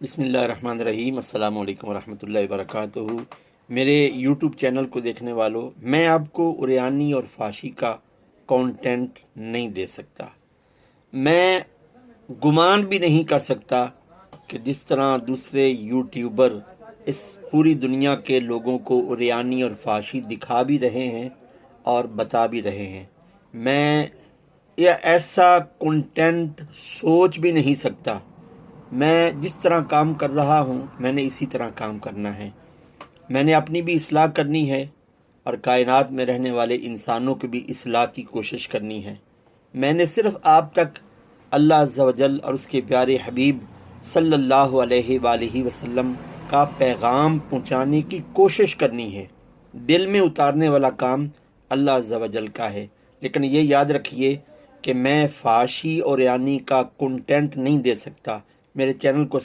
बिस्मिल्लाहिर्रहमानिर्रहीम अस्सलामु अलैकुम वरहमतुल्लाहि वबरकातुहू। मेरे यूट्यूब चैनल को देखने वालों, मैं आपको उरयानी और फाशी का कंटेंट नहीं दे सकता। मैं गुमान भी नहीं कर सकता कि जिस तरह दूसरे यूट्यूबर इस पूरी दुनिया के लोगों को उरयानी और फाशी दिखा भी रहे हैं और बता भी रहे हैं, मैं या ऐसा कंटेंट सोच भी नहीं सकता। मैं जिस तरह काम कर रहा हूँ, मैंने इसी तरह काम करना है। मैंने अपनी भी इस्लाह करनी है और कायनात में रहने वाले इंसानों की भी इस्लाह की कोशिश करनी है। मैंने सिर्फ आप तक अल्लाह अज़्ज़ा वजल और उसके प्यारे हबीब सल्लल्लाहु अलैहि वसल्लम का पैगाम पहुँचाने की कोशिश करनी है। दिल में उतारने वाला काम अल्लाह अज़्ज़ा वजल का है। लेकिन ये याद रखिए कि मैं फाशी और यानी का कंटेंट नहीं दे सकता। मेरे चैनल को